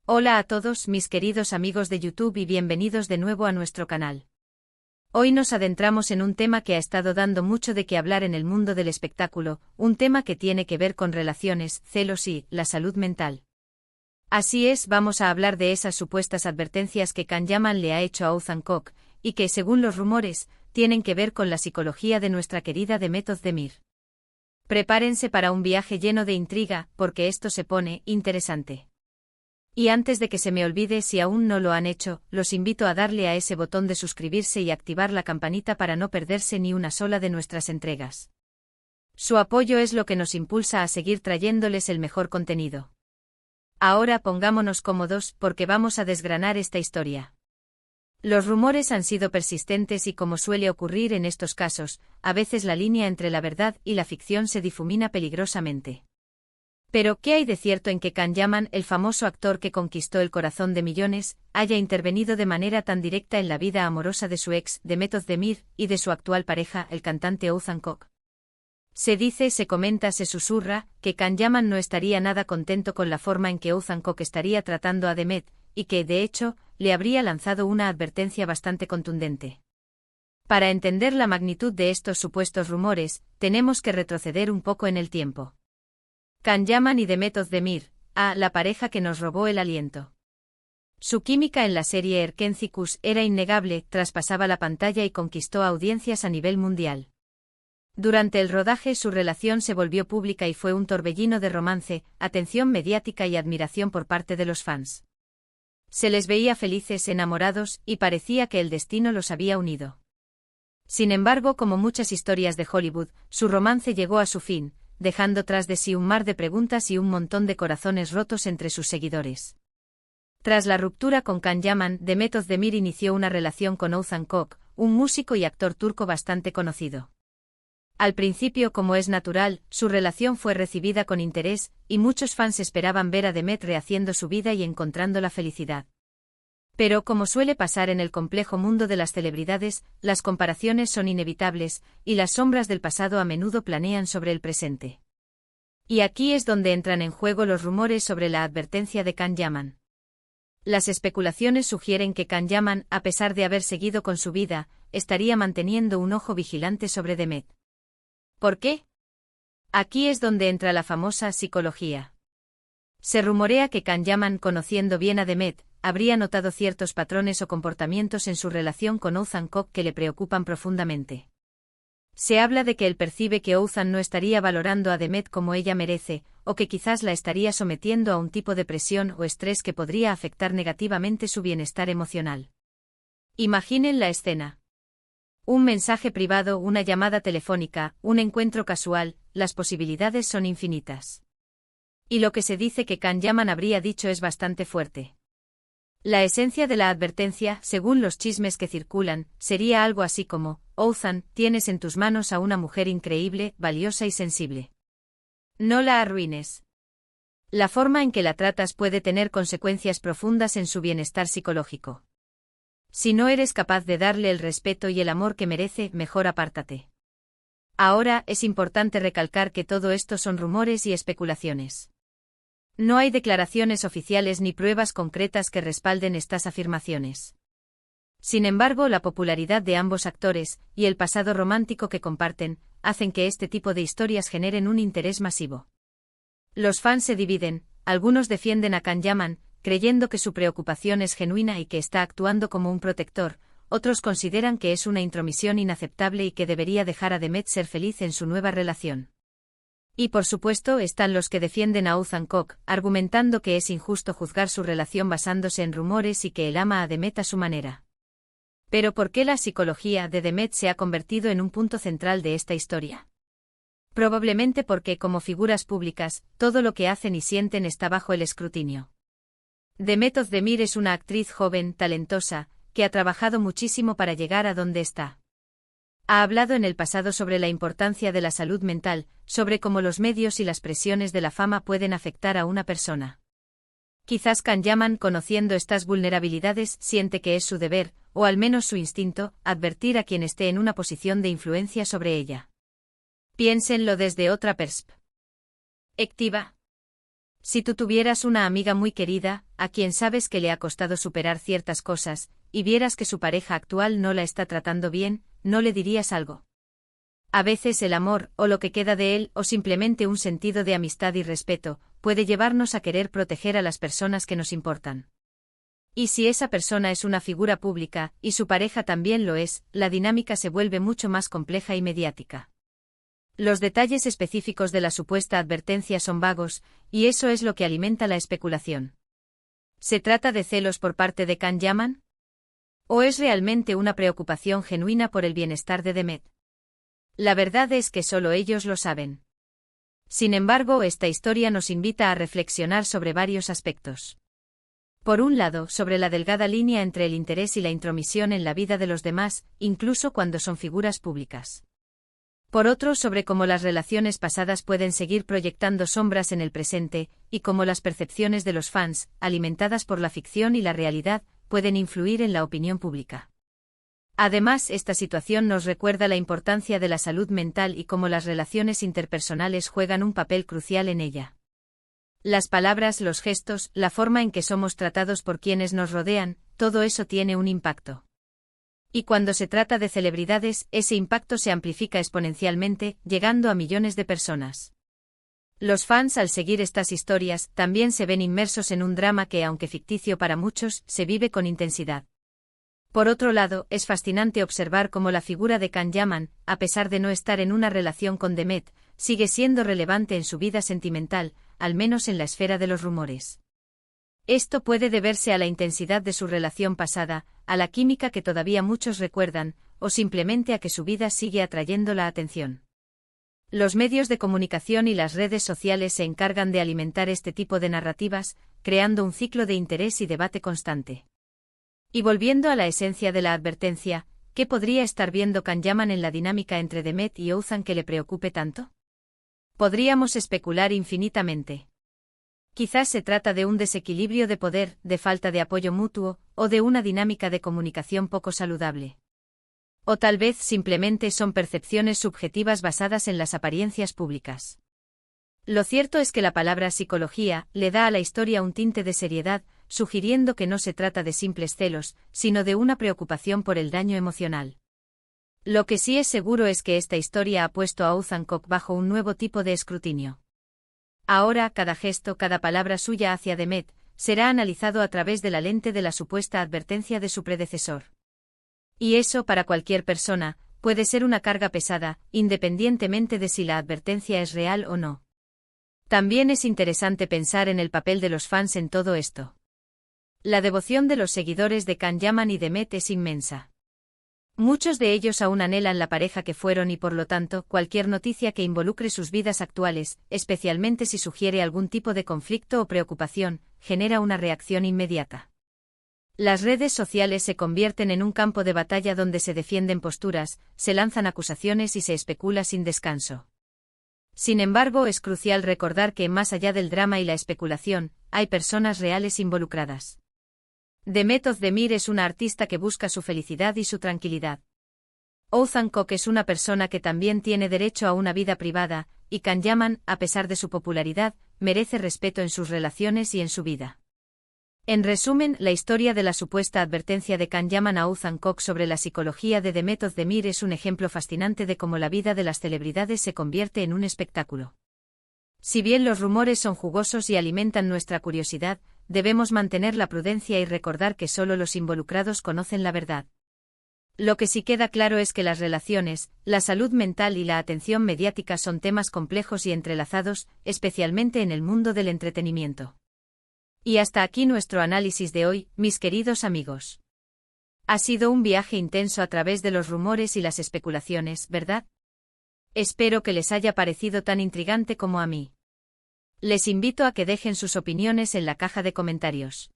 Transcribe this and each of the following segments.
Hola a todos mis queridos amigos de YouTube y bienvenidos de nuevo a nuestro canal. Hoy nos adentramos en un tema que ha estado dando mucho de qué hablar en el mundo del espectáculo, un tema que tiene que ver con relaciones, celos y la salud mental. Así es, vamos a hablar de esas supuestas advertencias que Can Yaman le ha hecho a Oğuzhan Koç, y que, según los rumores, tienen que ver con la psicología de nuestra querida Demet Özdemir. Prepárense para un viaje lleno de intriga, porque esto se pone interesante. Y antes de que se me olvide, si aún no lo han hecho, los invito a darle a ese botón de suscribirse y activar la campanita para no perderse ni una sola de nuestras entregas. Su apoyo es lo que nos impulsa a seguir trayéndoles el mejor contenido. Ahora pongámonos cómodos porque vamos a desgranar esta historia. Los rumores han sido persistentes y, como suele ocurrir en estos casos, a veces la línea entre la verdad y la ficción se difumina peligrosamente. Pero, ¿qué hay de cierto en que Can Yaman, el famoso actor que conquistó el corazón de millones, haya intervenido de manera tan directa en la vida amorosa de su ex, Demet Özdemir, y de su actual pareja, el cantante Oğuzhan Koç? Se dice, se comenta, se susurra, que Can Yaman no estaría nada contento con la forma en que Oğuzhan Koç estaría tratando a Demet, y que, de hecho, le habría lanzado una advertencia bastante contundente. Para entender la magnitud de estos supuestos rumores, tenemos que retroceder un poco en el tiempo. Can Yaman y Demet Özdemir, la pareja que nos robó el aliento. Su química en la serie Erkenci era innegable, traspasaba la pantalla y conquistó audiencias a nivel mundial. Durante el rodaje su relación se volvió pública y fue un torbellino de romance, atención mediática y admiración por parte de los fans. Se les veía felices, enamorados, y parecía que el destino los había unido. Sin embargo, como muchas historias de Hollywood, su romance llegó a su fin, dejando tras de sí un mar de preguntas y un montón de corazones rotos entre sus seguidores. Tras la ruptura con Can Yaman, Demet Özdemir inició una relación con Oğuzhan Koç, un músico y actor turco bastante conocido. Al principio, como es natural, su relación fue recibida con interés, y muchos fans esperaban ver a Demet rehaciendo su vida y encontrando la felicidad. Pero, como suele pasar en el complejo mundo de las celebridades, las comparaciones son inevitables, y las sombras del pasado a menudo planean sobre el presente. Y aquí es donde entran en juego los rumores sobre la advertencia de Can Yaman. Las especulaciones sugieren que Can Yaman, a pesar de haber seguido con su vida, estaría manteniendo un ojo vigilante sobre Demet. ¿Por qué? Aquí es donde entra la famosa psicología. Se rumorea que Can Yaman, conociendo bien a Demet, habría notado ciertos patrones o comportamientos en su relación con Oğuzhan Koç que le preocupan profundamente. Se habla de que él percibe que Oğuzhan no estaría valorando a Demet como ella merece, o que quizás la estaría sometiendo a un tipo de presión o estrés que podría afectar negativamente su bienestar emocional. Imaginen la escena. Un mensaje privado, una llamada telefónica, un encuentro casual, las posibilidades son infinitas. Y lo que se dice que Can Yaman habría dicho es bastante fuerte. La esencia de la advertencia, según los chismes que circulan, sería algo así como: Oğuzhan, tienes en tus manos a una mujer increíble, valiosa y sensible. No la arruines. La forma en que la tratas puede tener consecuencias profundas en su bienestar psicológico. Si no eres capaz de darle el respeto y el amor que merece, mejor apártate. Ahora, es importante recalcar que todo esto son rumores y especulaciones. No hay declaraciones oficiales ni pruebas concretas que respalden estas afirmaciones. Sin embargo, la popularidad de ambos actores, y el pasado romántico que comparten, hacen que este tipo de historias generen un interés masivo. Los fans se dividen, algunos defienden a Can Yaman, creyendo que su preocupación es genuina y que está actuando como un protector, otros consideran que es una intromisión inaceptable y que debería dejar a Demet ser feliz en su nueva relación. Y por supuesto están los que defienden a Oğuzhan Koç, argumentando que es injusto juzgar su relación basándose en rumores y que él ama a Demet a su manera. Pero ¿por qué la psicología de Demet se ha convertido en un punto central de esta historia? Probablemente porque, como figuras públicas, todo lo que hacen y sienten está bajo el escrutinio. Demet Özdemir es una actriz joven, talentosa, que ha trabajado muchísimo para llegar a donde está. Ha hablado en el pasado sobre la importancia de la salud mental, sobre cómo los medios y las presiones de la fama pueden afectar a una persona. Quizás Can Yaman, conociendo estas vulnerabilidades, siente que es su deber, o al menos su instinto, advertir a quien esté en una posición de influencia sobre ella. Piénsenlo desde otra perspectiva. Si tú tuvieras una amiga muy querida, a quien sabes que le ha costado superar ciertas cosas, y vieras que su pareja actual no la está tratando bien, ¿no le dirías algo? A veces el amor, o lo que queda de él, o simplemente un sentido de amistad y respeto, puede llevarnos a querer proteger a las personas que nos importan. Y si esa persona es una figura pública, y su pareja también lo es, la dinámica se vuelve mucho más compleja y mediática. Los detalles específicos de la supuesta advertencia son vagos, y eso es lo que alimenta la especulación. ¿Se trata de celos por parte de Can Yaman? ¿O es realmente una preocupación genuina por el bienestar de Demet? La verdad es que solo ellos lo saben. Sin embargo, esta historia nos invita a reflexionar sobre varios aspectos. Por un lado, sobre la delgada línea entre el interés y la intromisión en la vida de los demás, incluso cuando son figuras públicas. Por otro, sobre cómo las relaciones pasadas pueden seguir proyectando sombras en el presente, y cómo las percepciones de los fans, alimentadas por la ficción y la realidad, pueden influir en la opinión pública. Además, esta situación nos recuerda la importancia de la salud mental y cómo las relaciones interpersonales juegan un papel crucial en ella. Las palabras, los gestos, la forma en que somos tratados por quienes nos rodean, todo eso tiene un impacto. Y cuando se trata de celebridades, ese impacto se amplifica exponencialmente, llegando a millones de personas. Los fans, al seguir estas historias, también se ven inmersos en un drama que, aunque ficticio para muchos, se vive con intensidad. Por otro lado, es fascinante observar cómo la figura de Can Yaman, a pesar de no estar en una relación con Demet, sigue siendo relevante en su vida sentimental, al menos en la esfera de los rumores. Esto puede deberse a la intensidad de su relación pasada, a la química que todavía muchos recuerdan, o simplemente a que su vida sigue atrayendo la atención. Los medios de comunicación y las redes sociales se encargan de alimentar este tipo de narrativas, creando un ciclo de interés y debate constante. Y volviendo a la esencia de la advertencia, ¿qué podría estar viendo Can Yaman en la dinámica entre Demet y Oğuzhan que le preocupe tanto? Podríamos especular infinitamente. Quizás se trata de un desequilibrio de poder, de falta de apoyo mutuo, o de una dinámica de comunicación poco saludable. O tal vez simplemente son percepciones subjetivas basadas en las apariencias públicas. Lo cierto es que la palabra psicología le da a la historia un tinte de seriedad, sugiriendo que no se trata de simples celos, sino de una preocupación por el daño emocional. Lo que sí es seguro es que esta historia ha puesto a Oğuzhan Koç bajo un nuevo tipo de escrutinio. Ahora, cada gesto, cada palabra suya hacia Demet, será analizado a través de la lente de la supuesta advertencia de su predecesor. Y eso, para cualquier persona, puede ser una carga pesada, independientemente de si la advertencia es real o no. También es interesante pensar en el papel de los fans en todo esto. La devoción de los seguidores de Can Yaman y Demet es inmensa. Muchos de ellos aún anhelan la pareja que fueron y por lo tanto, cualquier noticia que involucre sus vidas actuales, especialmente si sugiere algún tipo de conflicto o preocupación, genera una reacción inmediata. Las redes sociales se convierten en un campo de batalla donde se defienden posturas, se lanzan acusaciones y se especula sin descanso. Sin embargo, es crucial recordar que, más allá del drama y la especulación, hay personas reales involucradas. Demet Özdemir es una artista que busca su felicidad y su tranquilidad. Oğuzhan Koç es una persona que también tiene derecho a una vida privada, y Can Yaman, a pesar de su popularidad, merece respeto en sus relaciones y en su vida. En resumen, la historia de la supuesta advertencia de Can Yaman a Oğuzhan Koç sobre la psicología de Demet Özdemir es un ejemplo fascinante de cómo la vida de las celebridades se convierte en un espectáculo. Si bien los rumores son jugosos y alimentan nuestra curiosidad, debemos mantener la prudencia y recordar que solo los involucrados conocen la verdad. Lo que sí queda claro es que las relaciones, la salud mental y la atención mediática son temas complejos y entrelazados, especialmente en el mundo del entretenimiento. Y hasta aquí nuestro análisis de hoy, mis queridos amigos. Ha sido un viaje intenso a través de los rumores y las especulaciones, ¿verdad? Espero que les haya parecido tan intrigante como a mí. Les invito a que dejen sus opiniones en la caja de comentarios.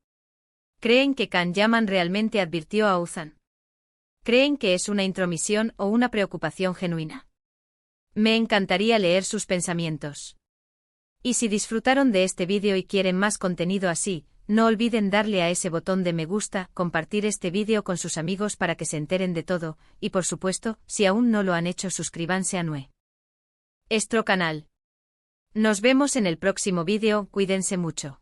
¿Creen que Can Yaman realmente advirtió a Oğuzhan? ¿Creen que es una intromisión o una preocupación genuina? Me encantaría leer sus pensamientos. Y si disfrutaron de este vídeo y quieren más contenido así, no olviden darle a ese botón de me gusta, compartir este vídeo con sus amigos para que se enteren de todo, y por supuesto, si aún no lo han hecho, suscríbanse a nuestro canal. Nos vemos en el próximo vídeo, cuídense mucho.